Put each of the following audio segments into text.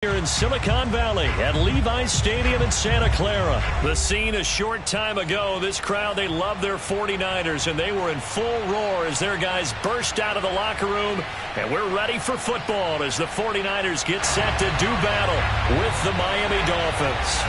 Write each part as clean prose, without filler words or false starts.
Here in Silicon Valley at Levi's Stadium in Santa Clara. The scene a short time ago. This crowd, they love their 49ers, and they were in full roar as their guys burst out of the locker room. And we're ready for football as the 49ers get set to do battle with the Miami Dolphins.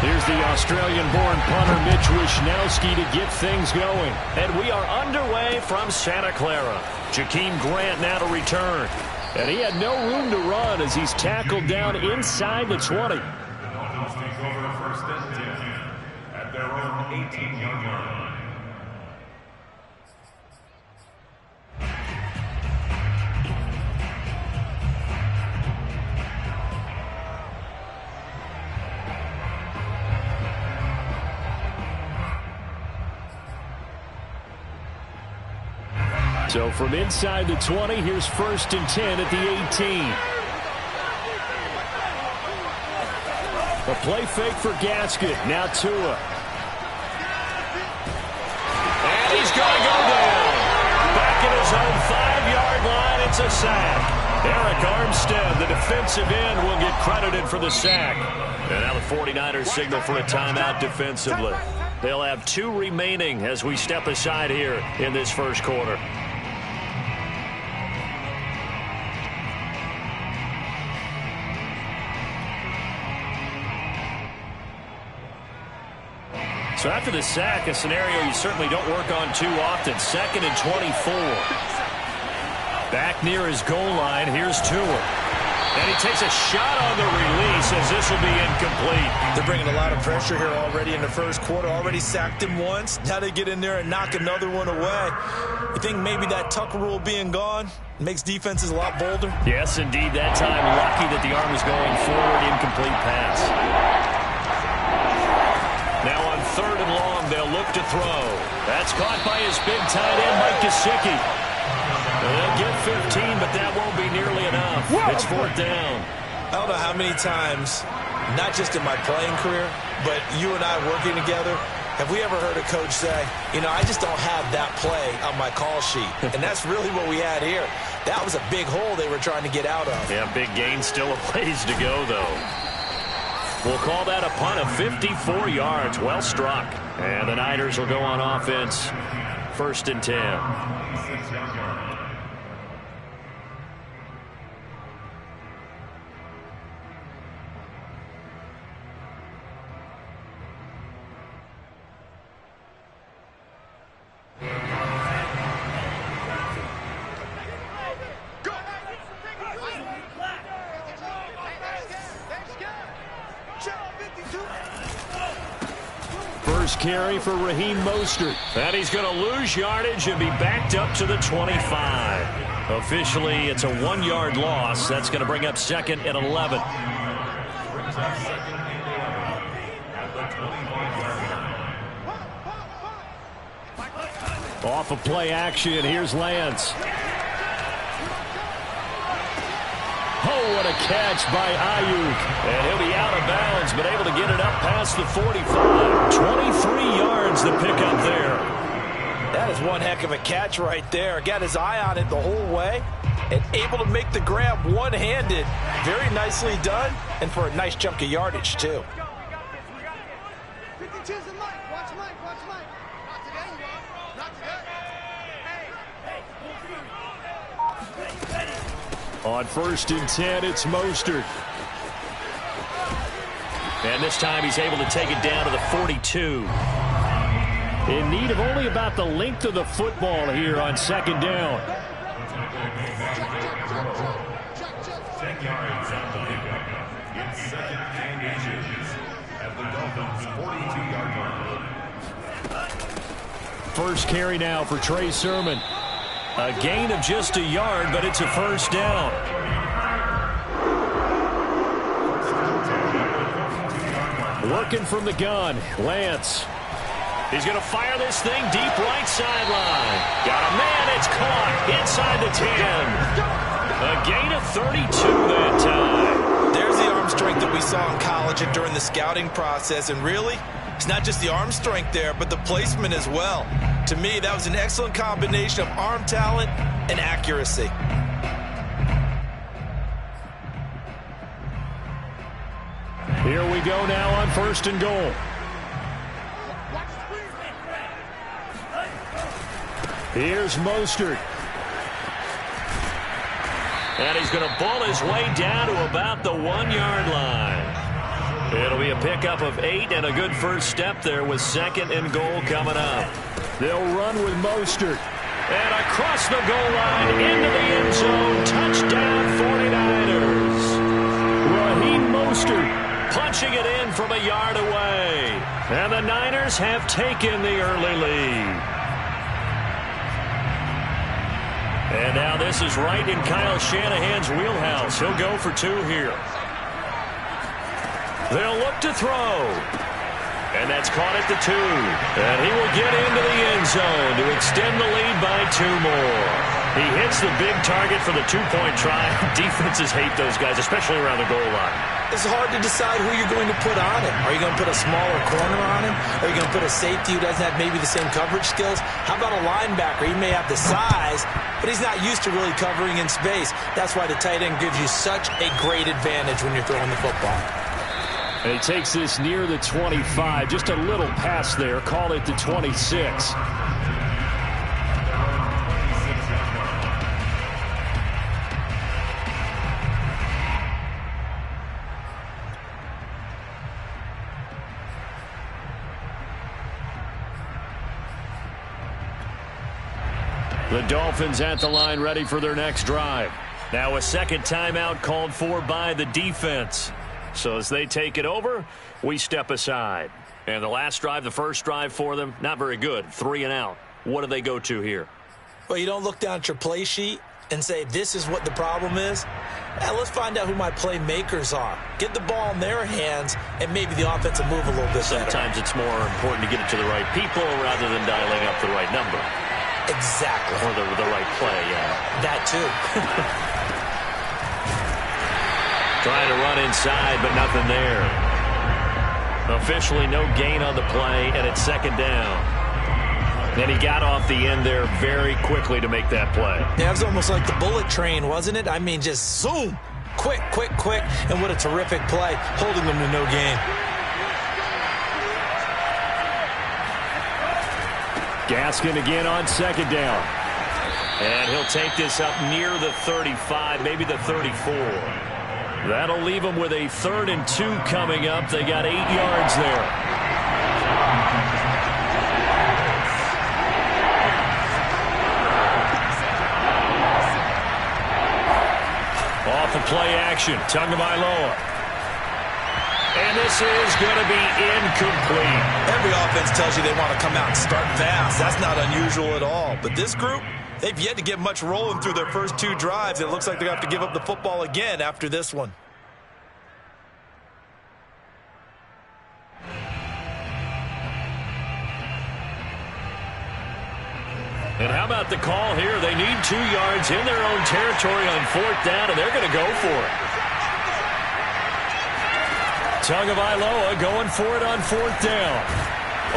Here's the Australian-born punter Mitch Wishnowsky to get things going. And we are underway from Santa Clara. Jakeem Grant now to return. And he had no room to run as he's tackled down inside the 20. The Dolphins take over first and 10 at their own 18-yard line. So from inside the 20, here's first and 10 at the 18. A play fake for Gasket. Now Tua. And he's going to go down. Back at his own 5-yard line, it's a sack. Eric Armstead, the defensive end, will get credited for the sack. And now the 49ers signal for a timeout defensively. They'll have 2 remaining as we step aside here in this first quarter. So after the sack, a scenario you certainly don't work on too often. 2nd and 24. Back near his goal line, here's Tua. And he takes a shot on the release as this will be incomplete. They're bringing a lot of pressure here already in the first quarter. Already sacked him once. Now they get in there and knock another one away. You think maybe that Tucker rule being gone makes defenses a lot bolder? Yes, indeed. That time, lucky that the arm was going forward. Incomplete pass. Now on 3rd and long, they'll look to throw. That's caught by his big tight end, Mike Gesicki. They'll get 15, but that won't be nearly enough. It's 4th down. I don't know how many times, not just in my playing career, but you and I working together, have we ever heard a coach say, you know, I just don't have that play on my call sheet. And that's really what we had here. That was a big hole they were trying to get out of. Yeah, big gain, still a ways to go, though. We'll call that a punt of 54 yards. Well struck. And the Niners will go on offense. 1st and 10. First carry for Raheem Mostert. And he's going to lose yardage and be backed up to the 25. Officially, it's a 1-yard loss. That's going to bring up 2nd and 11. Off of play action, here's Lance. Oh, what a catch by Ayuk. And he'll be out of bounds, but able to get it up past the 45. 23 yards the pickup there. That is one heck of a catch right there. Got his eye on it the whole way and able to make the grab one-handed. Very nicely done, and for a nice chunk of yardage, too. On 1st and 10, it's Mostert. And this time he's able to take it down to the 42. In need of only about the length of the football here on 2nd down. 10 yards on the pickup. It's 2nd and inches at the Dolphins' 42-yard line. First carry now for Trey Sermon. A gain of just a yard, but it's a 1st down. Working from the gun, Lance. He's going to fire this thing deep right sideline. Got a man, it's caught inside the 10. A gain of 32 that time. There's the arm strength that we saw in college and during the scouting process, and really, It's not just the arm strength there, but the placement as well. To me, that was an excellent combination of arm talent and accuracy. Here we go now on 1st and goal. Here's Mostert. And he's going to bull his way down to about the 1-yard line. It'll be a pickup of 8 and a good first step there with 2nd and goal coming up. They'll run with Mostert. And across the goal line into the end zone. Touchdown 49ers. Raheem Mostert punching it in from a yard away. And the Niners have taken the early lead. And now this is right in Kyle Shanahan's wheelhouse. He'll go for 2 here. They'll look to throw. And that's caught at the 2. And he will get into the end zone to extend the lead by 2 more. He hits the big target for the 2-point try. Defenses hate those guys, especially around the goal line. It's hard to decide who you're going to put on him. Are you going to put a smaller corner on him? Are you going to put a safety who doesn't have maybe the same coverage skills? How about a linebacker? He may have the size, but he's not used to really covering in space. That's why the tight end gives you such a great advantage when you're throwing the football. And he takes this near the 25. Just a little pass there. Call it the 26. The Dolphins at the line ready for their next drive. Now a second timeout called for by the defense. So as they take it over, we step aside. And the last drive, the first drive for them, not very good. 3 and out. What do they go to here? Well, you don't look down at your play sheet and say, this is what the problem is. Now, let's find out who my playmakers are. Get the ball in their hands, and maybe the offense will move a little bit better. Sometimes it's more important to get it to the right people rather than dialing up the right number. Exactly. Or the right play, yeah. That too. Trying to run inside, but nothing there. Officially no gain on the play, and it's 2nd down. And he got off the end there very quickly to make that play. Yeah, it was almost like the bullet train, wasn't it? I mean, just zoom. Quick, quick, quick. And what a terrific play, holding them to no gain. Gaskin again on 2nd down. And he'll take this up near the 35, maybe the 34. That'll leave them with a 3rd and 2 coming up. They got 8 yards there. Off the play action, Tagovailoa. And this is going to be incomplete. Every offense tells you they want to come out and start fast. That's not unusual at all. But this group, they've yet to get much rolling through their first 2 drives. It looks like they're going to have to give up the football again after this one. And how about the call here? They need 2 yards in their own territory on 4th down, and they're going to go for it. Tagovailoa going for it on 4th down.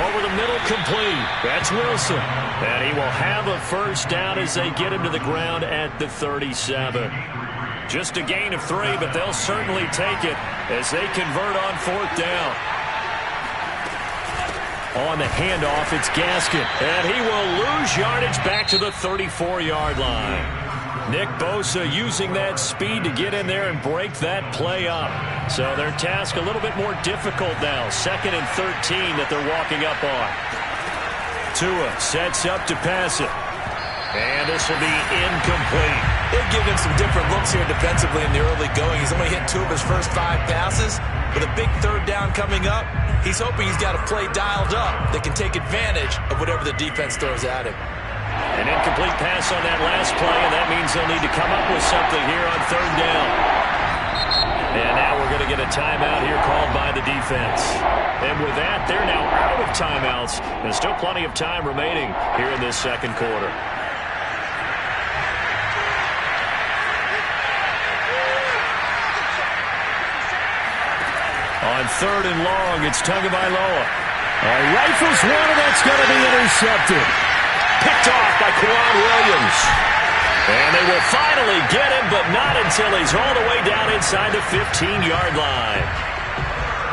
Over the middle, complete. That's Wilson. And he will have a first down as they get him to the ground at the 37. Just a gain of 3, but they'll certainly take it as they convert on 4th down. On the handoff, it's Gaskin. And he will lose yardage back to the 34-yard line. Nick Bosa using that speed to get in there and break that play up. So their task a little bit more difficult now. 2nd and 13 that they're walking up on. Tua sets up to pass it. And this will be incomplete. They've given him some different looks here defensively in the early going. He's only hit 2 of his first 5 passes. With a big 3rd down coming up, he's hoping he's got a play dialed up that can take advantage of whatever the defense throws at him. An incomplete pass on that last play, and that means they'll need to come up with something here on 3rd down. And now we're going to get a timeout here called by the defense. And with that, they're now out of timeouts. There's still plenty of time remaining here in this 2nd quarter. On 3rd and long, it's Tagovailoa. rifles one, and that's going to be intercepted. Picked off by Quan Williams. And they will finally get him, but not until he's all the way down inside the 15-yard line.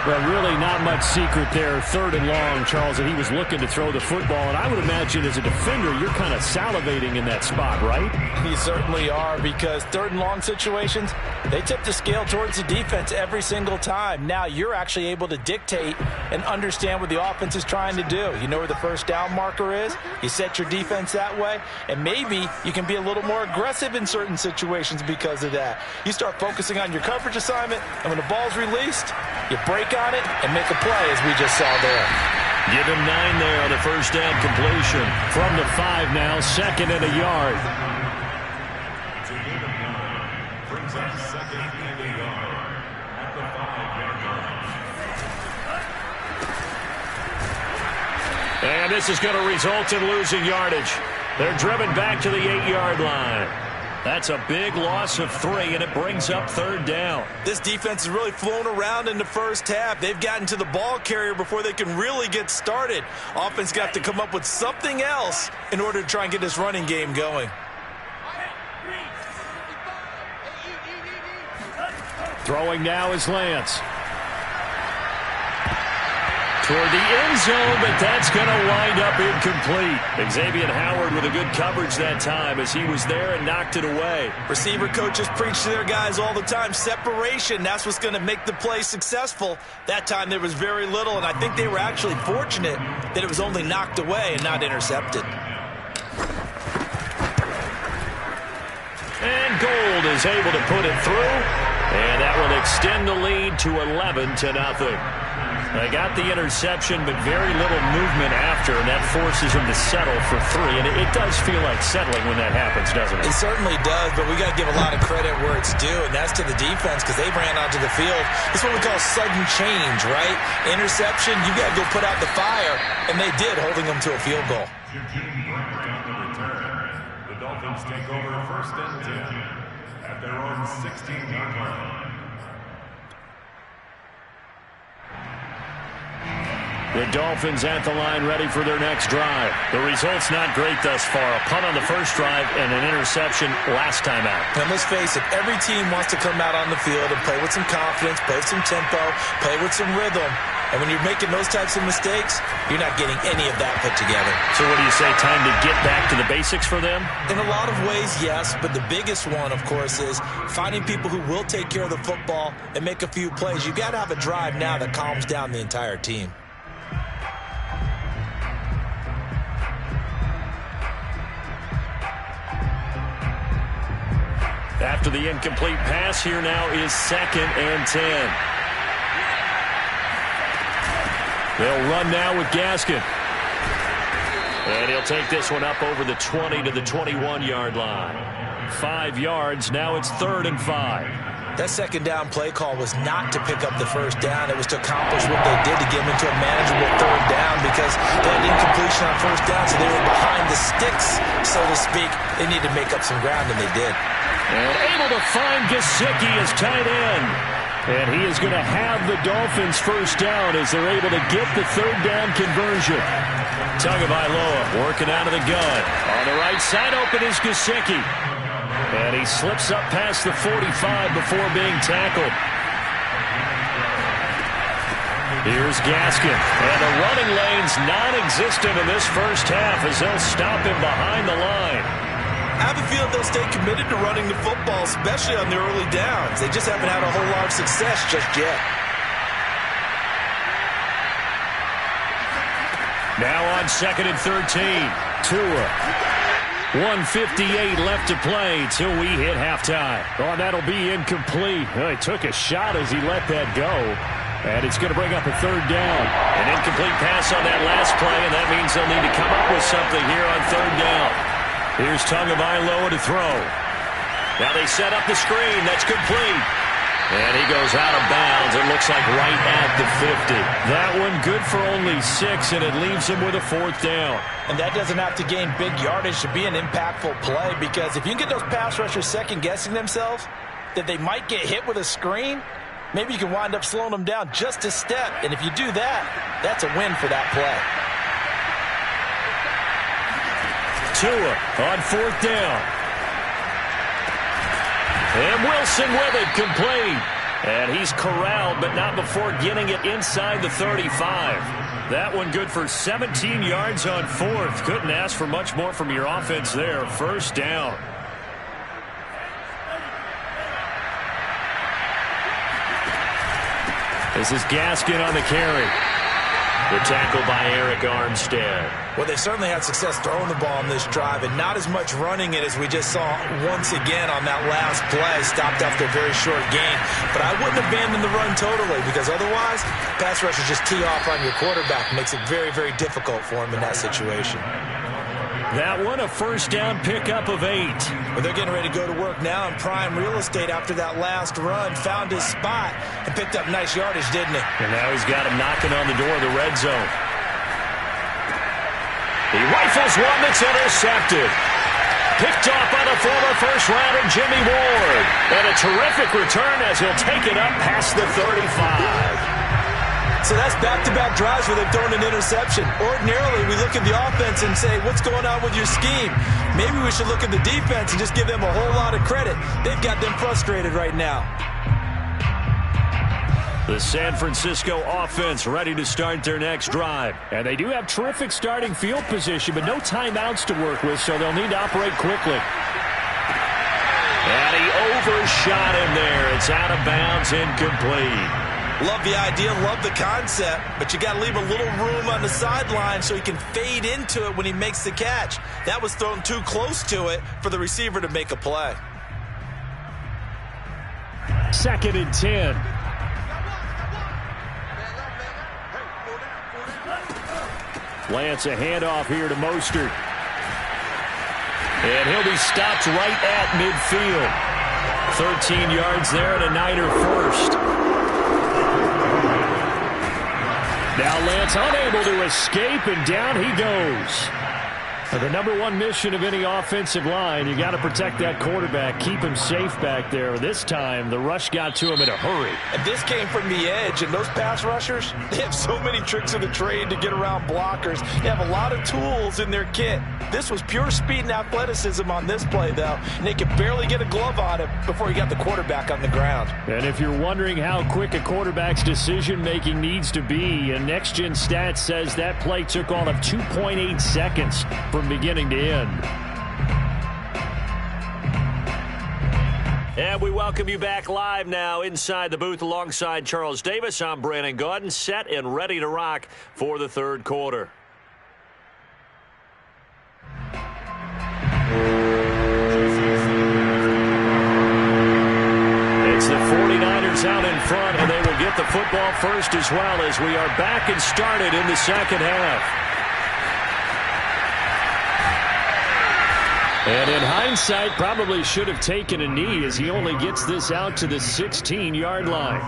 Well, really not much secret there. 3rd and long, Charles, that he was looking to throw the football. And I would imagine as a defender, you're kind of salivating in that spot, right? You certainly are, because 3rd and long situations, they tip the scale towards the defense every single time. Now you're actually able to dictate and understand what the offense is trying to do. You know where the first down marker is. You set your defense that way, and maybe you can be a little more aggressive in certain situations because of that. You start focusing on your coverage assignment, and when the ball's released, you break on it and make a play, as we just saw there. Give him 9 there on the first down completion. From the 5 now, 2nd and a yard. To gain of 9, brings up 2nd and a yard at the 5-yard line. And this is going to result in losing yardage. They're driven back to the 8-yard line. That's a big loss of 3, and it brings up 3rd down. This defense has really flown around in the first half. They've gotten to the ball carrier before they can really get started. Offense got to come up with something else in order to try and get this running game going. Throwing now is Lance. Toward the end zone, but that's going to wind up incomplete. Xavier Howard with a good coverage that time as he was there and knocked it away. Receiver coaches preach to their guys all the time. Separation, that's what's going to make the play successful. That time there was very little, and I think they were actually fortunate that it was only knocked away and not intercepted. And Gold is able to put it through, and that will extend the lead to 11-0. They got the interception, but very little movement after, and that forces them to settle for 3. And it does feel like settling when that happens, doesn't it? It certainly does, but we got to give a lot of credit where it's due, and that's to the defense because they ran onto the field. It's what we call sudden change, right? Interception, you got to go put out the fire, and they did, holding them to a field goal. On the return, the Dolphins take over 1st and 10 at their own 16-yard line. The Dolphins at the line ready for their next drive. The result's not great thus far. A punt on the first drive and an interception last time out. And let's face it, every team wants to come out on the field and play with some confidence, play with some tempo, play with some rhythm. And when you're making those types of mistakes, you're not getting any of that put together. So what do you say, time to get back to the basics for them? In a lot of ways, yes, but the biggest one, of course, is finding people who will take care of the football and make a few plays. You've got to have a drive now that calms down the entire team. After the incomplete pass, here now is 2nd and 10. They'll run now with Gaskin. And he'll take this one up over the 20 to the 21-yard line. 5 yards, now it's 3rd and 5. That second down play call was not to pick up the first down. It was to accomplish what they did to get them into a manageable 3rd down because they had incompletion on first down, so they were behind the sticks, so to speak. They needed to make up some ground, and they did. And able to find Gesicki as tight end. And he is going to have the Dolphins first down as they're able to get the 3rd down conversion. Tagovailoa working out of the gun. On the right side open is Gesicki. And he slips up past the 45 before being tackled. Here's Gaskin. And the running lane's non-existent in this first half as they'll stop him behind the line. I have a feeling they'll stay committed to running the football, especially on the early downs. They just haven't had a whole lot of success just yet. Now on 2nd and 13. Tua. 1:58 left to play till we hit halftime. Oh, that'll be incomplete. Well, he took a shot as he let that go. And it's going to bring up a 3rd down. An incomplete pass on that last play, and that means they'll need to come up with something here on 3rd down. Here's Tagovailoa to throw. Now they set up the screen. That's complete. And he goes out of bounds. It looks like right at the 50. That one good for only 6, and it leaves him with a 4th down. And that doesn't have to gain big yardage to be an impactful play because if you can get those pass rushers second-guessing themselves that they might get hit with a screen, maybe you can wind up slowing them down just a step. And if you do that, that's a win for that play. Tua on 4th down. And Wilson with it, complete. And he's corralled, but not before getting it inside the 35. That one good for 17 yards on 4th. Couldn't ask for much more from your offense there. 1st down. This is Gaskin on the carry. The tackle by Eric Armstead. Well, they certainly had success throwing the ball on this drive and not as much running it as we just saw once again on that last play. Stopped after a very short gain. But I wouldn't abandon the run totally because otherwise, pass rushers just tee off on your quarterback. Makes it very, very difficult for him in that situation. That one a 1st down pickup of 8. Well, they're getting ready to go to work now in prime real estate after that last run. Found his spot and picked up nice yardage, didn't he? And now he's got him knocking on the door of the red zone. He rifles one that's intercepted. Picked off by the former first-rounder Jimmy Ward. And a terrific return as he'll take it up past the 35. So that's back-to-back drives where they've thrown an interception. Ordinarily, we look at the offense and say, what's going on with your scheme? Maybe we should look at the defense and just give them a whole lot of credit. They've got them frustrated right now. The San Francisco offense ready to start their next drive. And they do have terrific starting field position, but no timeouts to work with, so they'll need to operate quickly. And he overshot him there. It's out of bounds, incomplete. Love the idea, love the concept, but you got to leave a little room on the sideline so he can fade into it when he makes the catch. That was thrown too close to it for the receiver to make a play. 2nd and 10. Lance a handoff here to Mostert. And he'll be stopped right at midfield. 13 yards there and a Niner first. Now Lance unable to escape, and down he goes. The number one mission of any offensive line, you got to protect that quarterback, keep him safe back there. This time, the rush got to him in a hurry. And this came from the edge, and those pass rushers, they have so many tricks of the trade to get around blockers. They have a lot of tools in their kit. This was pure speed and athleticism on this play, though, and they could barely get a glove on him before he got the quarterback on the ground. And if you're wondering how quick a quarterback's decision-making needs to be, and Next Gen Stats says that play took all of 2.8 seconds from beginning to end. And we welcome you back live now inside the booth alongside Charles Davis. I'm Brandon Gaudin, set and ready to rock for the 3rd quarter. It's the 49ers out in front, and they will get the football first as well as we are back and started in the 2nd half. And in hindsight, probably should have taken a knee as he only gets this out to the 16-yard line.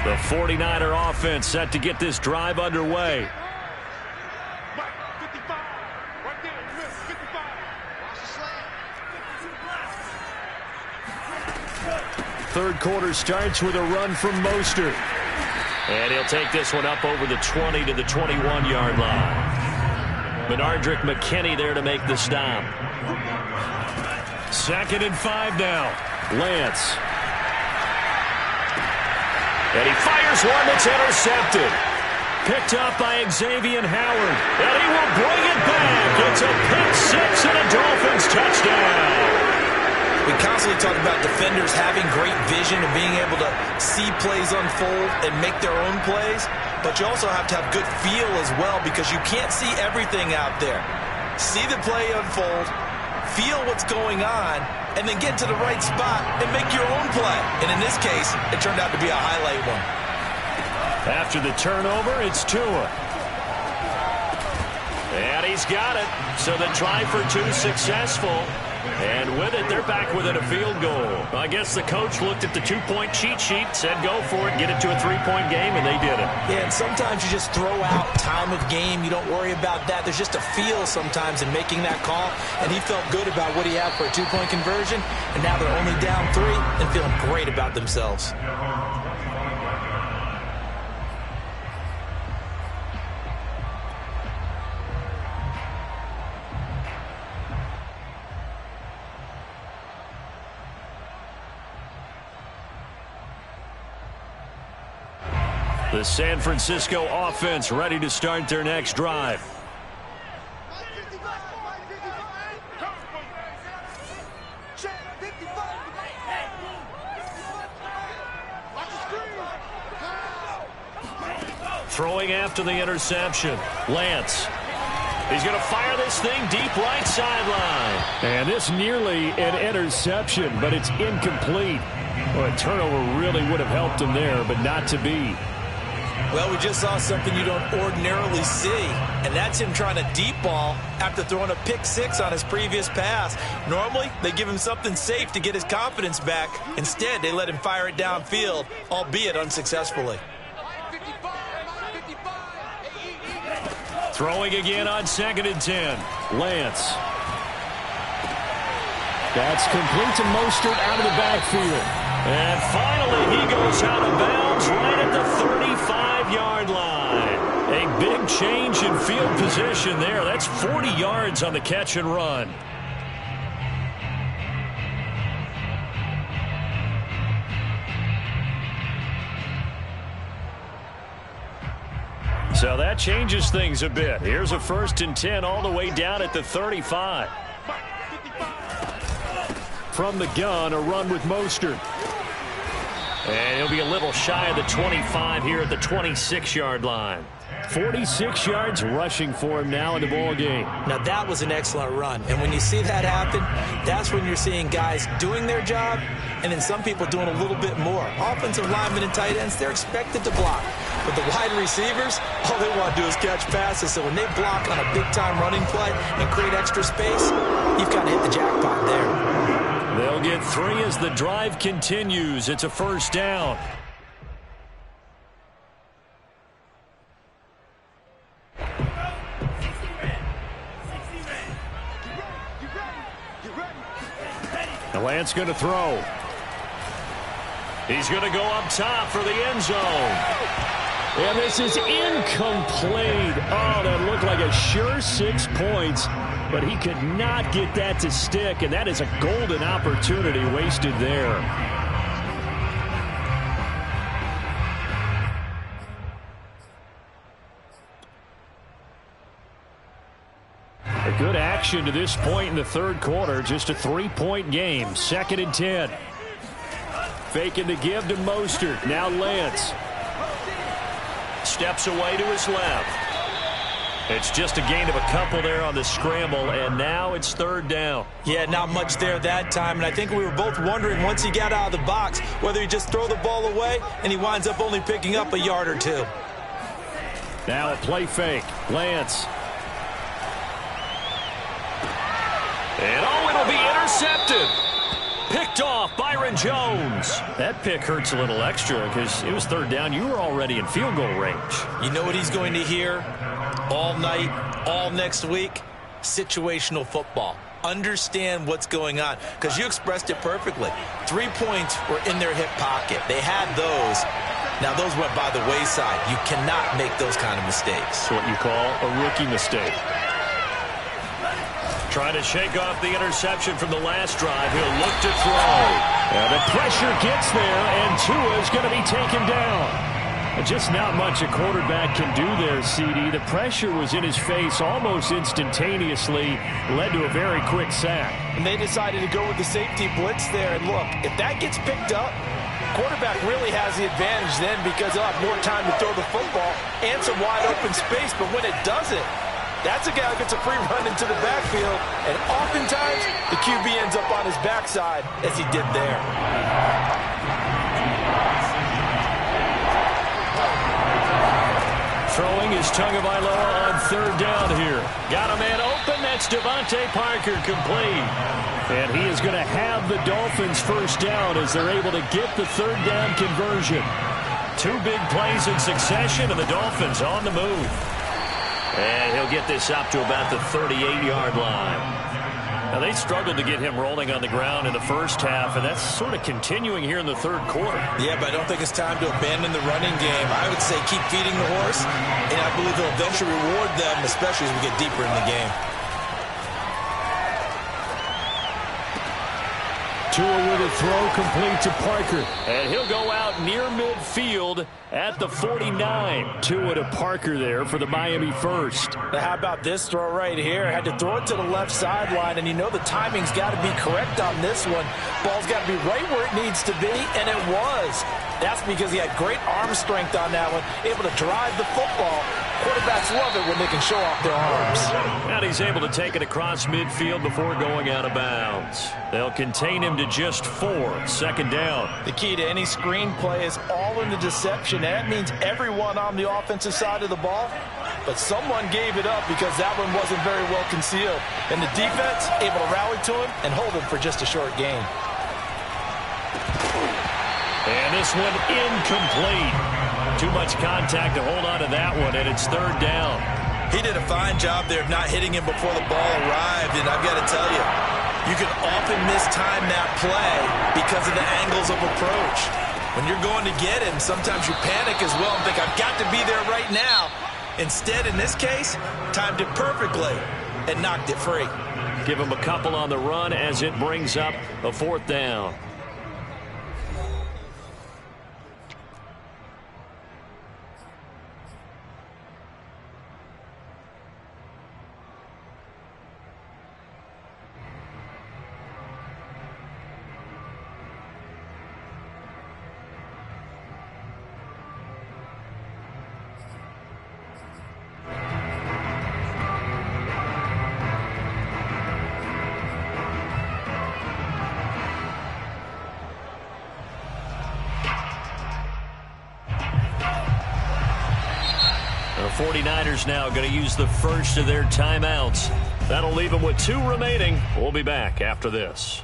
The 49er offense set to get this drive underway. Third quarter starts with a run from Mostert. And he'll take this one up over the 20 to the 21-yard line. Benardrick McKinney there to make the stop. 2nd and 5 now. Lance. And he fires one that's intercepted. Picked up by Xavier Howard. And he will bring it back. It's a pick 6 and a Dolphins touchdown. We constantly talk about defenders having great vision and being able to see plays unfold and make their own plays, but you also have to have good feel as well because you can't see everything out there. See the play unfold, feel what's going on, and then get to the right spot and make your own play. And in this case, it turned out to be a highlight one. After the turnover, it's Tua. And he's got it. So the try for 2 successful. And with it, they're back within a field goal. I guess the coach looked at the 2-point cheat sheet, said go for it, get it to a 3-point game, and they did it. Yeah, and sometimes you just throw out time of game. You don't worry about that. There's just a feel sometimes in making that call, and he felt good about what he had for a 2-point conversion, and now they're only down 3 and feeling great about themselves. The San Francisco offense ready to start their next drive. Throwing after the interception. Lance. He's going to fire this thing deep right sideline. And this nearly an interception, but it's incomplete. Well, a turnover really would have helped him there, but not to be. Well, we just saw something you don't ordinarily see, and that's him trying to deep ball after throwing a pick six on his previous pass. Normally, they give him something safe to get his confidence back. Instead, they let him fire it downfield, albeit unsuccessfully. Throwing again on 2nd and 10. Lance. That's complete to Mostert out of the backfield. And finally, he goes out of bounds right at the 35-yard line. A big change in field position there. That's 40 yards on the catch and run. So that changes things a bit. Here's a 1st and 10 all the way down at the 35. From the gun, a run with Mostert. And he'll be a little shy of the 25 here at the 26-yard line. 46 yards rushing for him now in the ball game. Now, that was an excellent run. And when you see that happen, that's when you're seeing guys doing their job and then some people doing a little bit more. Offensive linemen and tight ends, they're expected to block. But the wide receivers, all they want to do is catch passes. So when they block on a big-time running play and create extra space, you've got to hit the jackpot there. They'll get 3 as the drive continues. It's a 1st down. The Lance going to throw. He's going to go up top for the end zone. And this is incomplete. Oh, that looked like a sure 6 points. But he could not get that to stick, and that is a golden opportunity wasted there. A good action to this point in the 3rd quarter. Just a 3-point game. 2nd and 10. Faking the give to Mostert. Now Lance. Steps away to his left. It's just a gain of a couple there on the scramble, and now it's 3rd down. Yeah, not much there that time, and I think we were both wondering once he got out of the box whether he just throw the ball away and he winds up only picking up a yard or 2. Now a play fake. Lance. And oh, it'll be intercepted. Picked off Byron Jones. That pick hurts a little extra because it was 3rd down. You were already in field goal range. You know what he's going to hear all night, all next week? Situational football. Understand what's going on, because you expressed it perfectly. 3 points were in their hip pocket. They had those. Now, those went by the wayside. You cannot make those kind of mistakes. It's what you call a rookie mistake. Trying to shake off the interception from the last drive. He'll look to throw. And the pressure gets there, and Tua is going to be taken down. Just not much a quarterback can do there, CD. The pressure was in his face almost instantaneously, led to a very quick sack. And they decided to go with the safety blitz there. And look, if that gets picked up, quarterback really has the advantage then because they'll have more time to throw the football and some wide open space. But when it doesn't, that's a guy who gets a free run into the backfield. And oftentimes, the QB ends up on his backside as he did there. Throwing is Tagovailoa on 3rd down here. Got a man open. That's Devontae Parker, complete. And he is going to have the Dolphins 1st down as they're able to get the 3rd down conversion. 2 big plays in succession, and the Dolphins on the move. And he'll get this up to about the 38-yard line. Now, they struggled to get him rolling on the ground in the 1st half, and that's sort of continuing here in the 3rd quarter. Yeah, but I don't think it's time to abandon the running game. I would say keep feeding the horse, and I believe they'll eventually reward them, especially as we get deeper in the game. Tua with a throw complete to Parker. And he'll go out near midfield at the 49. Tua to Parker there for the Miami first. Now how about this throw right here? Had to throw it to the left sideline, and you know the timing's got to be correct on this one. Ball's got to be right where it needs to be, and it was. That's because he had great arm strength on that one, able to drive the football. Quarterbacks love it when they can show off their arms. And he's able to take it across midfield before going out of bounds. They'll contain him to just 4. Second down. The key to any screen play is all in the deception. That means everyone on the offensive side of the ball. But someone gave it up because that one wasn't very well concealed. And the defense able to rally to him and hold him for just a short gain. And this one incomplete. Too much contact to hold on to that one, and it's third down. He did a fine job there of not hitting him before the ball arrived, and I've got to tell you, you can often mistime that play because of the angles of approach. When you're going to get him, sometimes you panic as well and think, I've got to be there right now. Instead, in this case, timed it perfectly and knocked it free. Give him a couple on the run as it brings up a fourth down. The 49ers now going to use the first of their timeouts. That'll leave them with 2 remaining. We'll be back after this.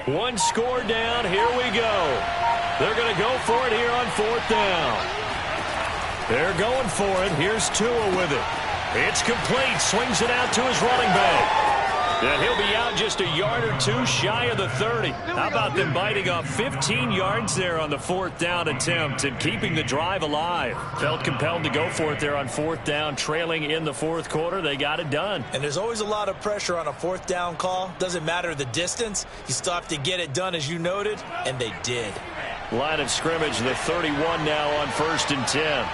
One score down. Here we go. They're going to go for it here on fourth down. They're going for it. Here's Tua with it. It's complete. Swings it out to his running back. And he'll be out just a yard or 2 shy of the 30. How about them biting off 15 yards there on the fourth down attempt and keeping the drive alive? Felt compelled to go for it there on fourth down, trailing in the fourth quarter. They got it done. And there's always a lot of pressure on a fourth down call. Doesn't matter the distance. You still have to get it done, as you noted, and they did. Line of scrimmage, the 31 now on 1st and 10.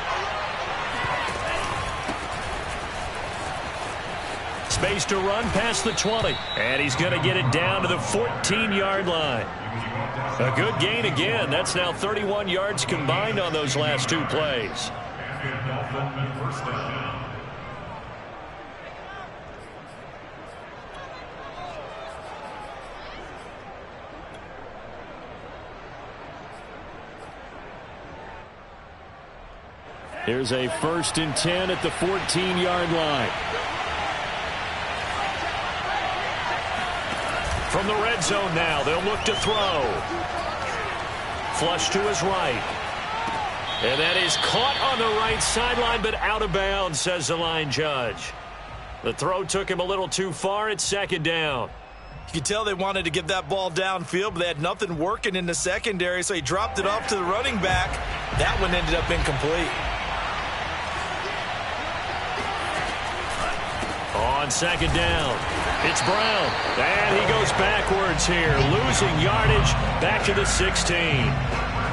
Space to run past the 20. And he's going to get it down to the 14-yard line. A good gain again. That's now 31 yards combined on those last 2 plays. Here's a 1st and 10 at the 14-yard line. From the red zone now, they'll look to throw. Flush to his right. And that is caught on the right sideline, but out of bounds, says the line judge. The throw took him a little too far. It's 2nd down. You could tell they wanted to get that ball downfield, but they had nothing working in the secondary, so he dropped it off to the running back. That one ended up incomplete. On 2nd down, it's Brown. And he goes backwards here, losing yardage back to the 16.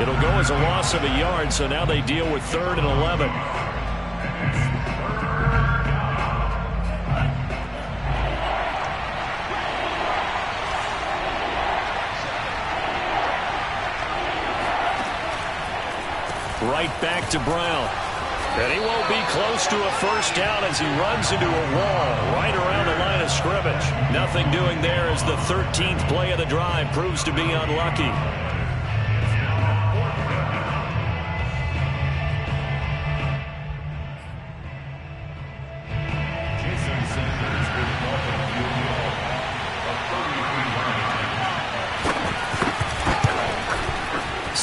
It'll go as a loss of a yard, so now they deal with 3rd and 11. Right back to Brown. And he won't be close to a 1st down as he runs into a wall right around the line of scrimmage. Nothing doing there as the 13th play of the drive proves to be unlucky.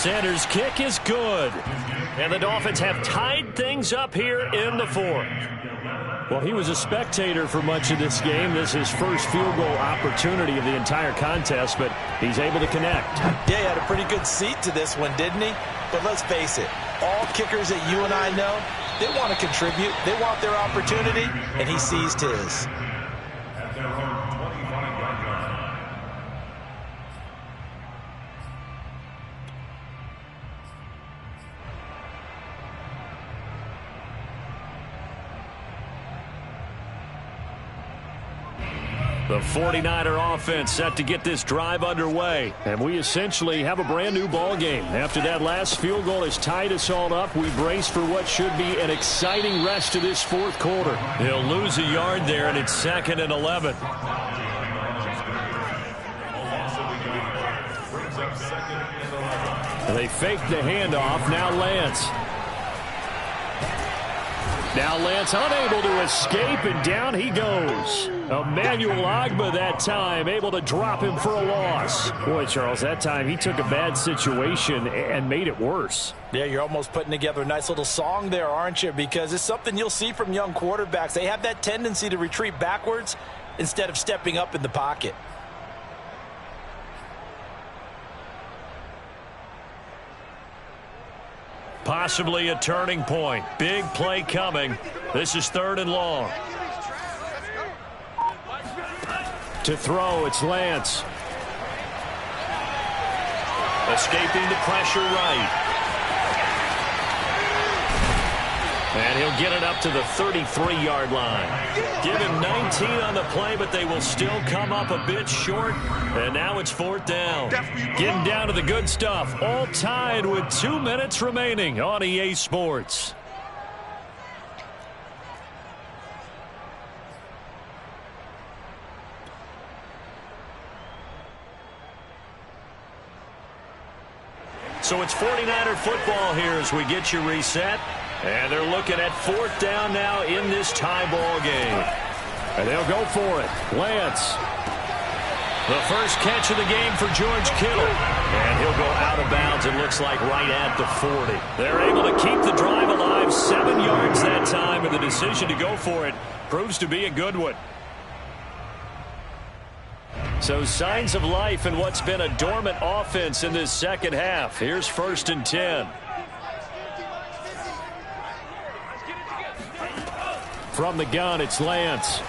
Sanders' kick is good. And the Dolphins have tied things up here in the fourth. Well, he was a spectator for much of this game. This is his first field goal opportunity of the entire contest, but he's able to connect. Yeah, he had a pretty good seat to this one, didn't he? But let's face it, all kickers that you and I know, they want to contribute. They want their opportunity, and he seized his. At their own 25-yard line. The 49er offense set to get this drive underway. And we essentially have a brand new ball game. After that last field goal has tied us all up, we brace for what should be an exciting rest to this fourth quarter. He'll lose a yard there, and it's 2nd and 11. They fake the handoff. Now Lance. Now Lance unable to escape, and down he goes. Emmanuel Ogbah that time able to drop him for a loss. Boy, Charles, that time he took a bad situation and made it worse. Yeah, you're almost putting together a nice little song there, aren't you? Because it's something you'll see from young quarterbacks. They have that tendency to retreat backwards instead of stepping up in the pocket. Possibly a turning point. Big play coming. This is 3rd and long. To throw, it's Lance. Escaping the pressure right. And he'll get it up to the 33-yard line. Give him 19 on the play, but they will still come up a bit short. And now it's 4th down. Getting down to the good stuff. All tied with 2 minutes remaining on EA Sports. So it's 49er football here as we get you reset. And they're looking at 4th down now in this tie ball game. And they'll go for it. Lance. The first catch of the game for George Kittle. And he'll go out of bounds, it looks like, right at the 40. They're able to keep the drive alive. 7 yards that time, and the decision to go for it proves to be a good one. So signs of life in what's been a dormant offense in this second half. Here's 1st and 10. From the gun, it's Lance.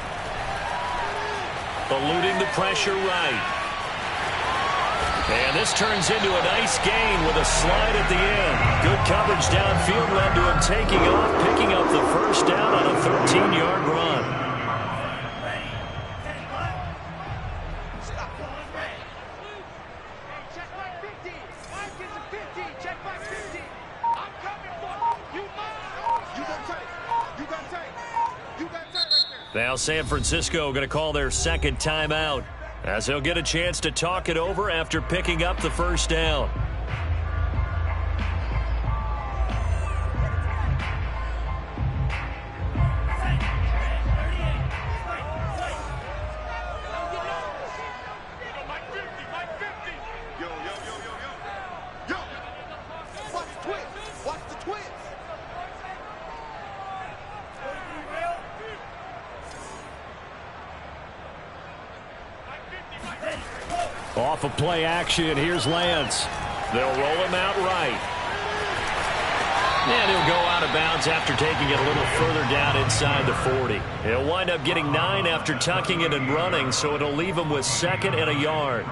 Eluding the pressure right. And this turns into a nice gain with a slide at the end. Good coverage downfield led to him taking off, picking up the first down on a 13-yard run. Now San Francisco going to call their second timeout as they'll get a chance to talk it over after picking up the first down. Off of play action, here's Lance. They'll roll him out right. And he'll go out of bounds after taking it a little further down inside the 40. He'll wind up getting 9 after tucking it and running, so it'll leave him with 2nd and a yard.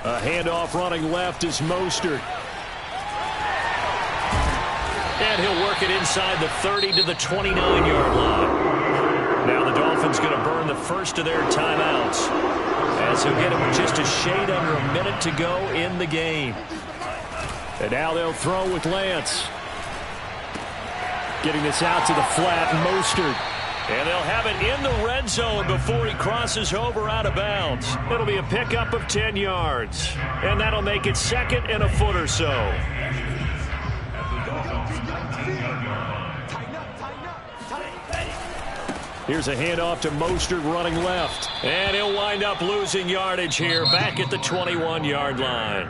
A handoff running left is Mostert. And he'll work it inside the 30 to the 29-yard line. Now the Dolphins going to burn the first of their timeouts, as he'll get it with just a shade under a minute to go in the game. And now they'll throw with Lance. Getting this out to the flat, Mostert. And they'll have it in the red zone before he crosses over out of bounds. It'll be a pickup of 10 yards. And that'll make it 2nd and a foot or so. Here's a handoff to Mostert running left. And he'll wind up losing yardage here back at the 21-yard line.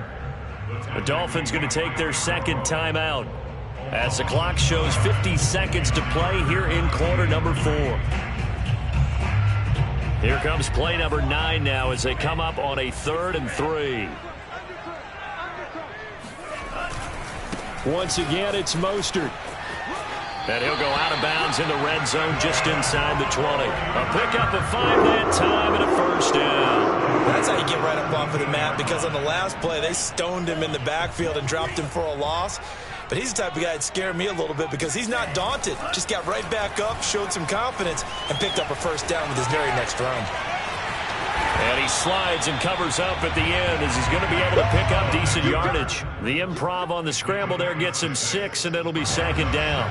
The Dolphins going to take their 2nd timeout as the clock shows 50 seconds to play here in quarter number 4. Here comes play number 9 now as they come up on a 3rd and 3. Once again, it's Mostert. And he'll go out of bounds in the red zone just inside the 20. A pickup of 5 that time and a first down. That's how you get right up off of the mat, because on the last play, they stoned him in the backfield and dropped him for a loss. But he's the type of guy that scared me a little bit because he's not daunted. Just got right back up, showed some confidence, and picked up a first down with his very next run. And he slides and covers up at the end as he's going to be able to pick up decent yardage. The improv on the scramble there gets him 6, and it'll be 2nd down.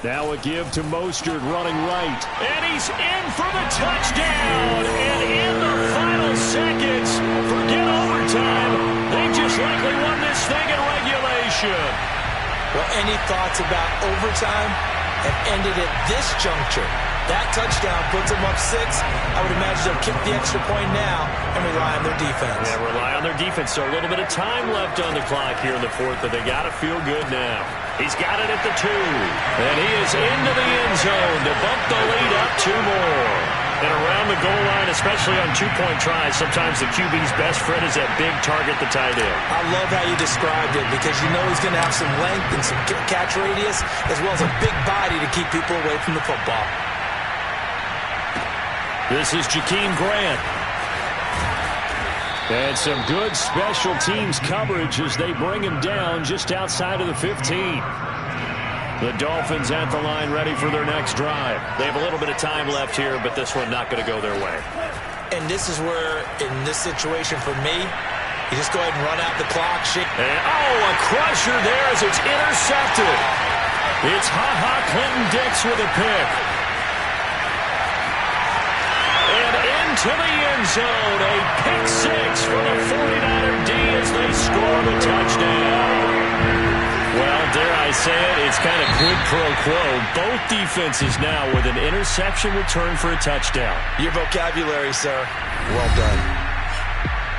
Now a give to Mostert running right. And he's in for the touchdown. And in the final seconds, forget overtime. They just likely won this thing in regulation. Well, any thoughts about overtime have ended at this juncture. That touchdown puts them up 6. I would imagine they'll kick the extra point now and rely on their defense. Yeah, rely on their defense. So a little bit of time left on the clock here in the 4th, but they got to feel good now. He's got it at the 2. And he is into the end zone to bump the lead up 2 more. And around the goal line, especially on 2-point tries, sometimes the QB's best friend is that big target, the tight end. I love how you described it because you know he's going to have some length and some catch radius as well as a big body to keep people away from the football. This is Jakeem Grant. And some good special teams coverage as they bring him down just outside of the 15. The Dolphins at the line ready for their next drive. They have a little bit of time left here, but this one not going to go their way. And this is where, in this situation for me, you just go ahead and run out the clock. And, a crusher there as it's intercepted. It's Clinton Dix with a pick. And into the end zone, a pick 6 for the 49er D as they score the touchdown. Well, dare I say it, it's kind of quid pro quo. Both defenses now with an interception return for a touchdown. Your vocabulary, sir. Well done.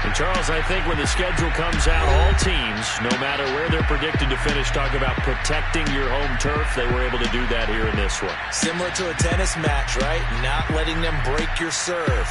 And, Charles, I think when the schedule comes out, all teams, no matter where they're predicted to finish, talk about protecting your home turf. They were able to do that here in this one. Similar to a tennis match, right? Not letting them break your serve.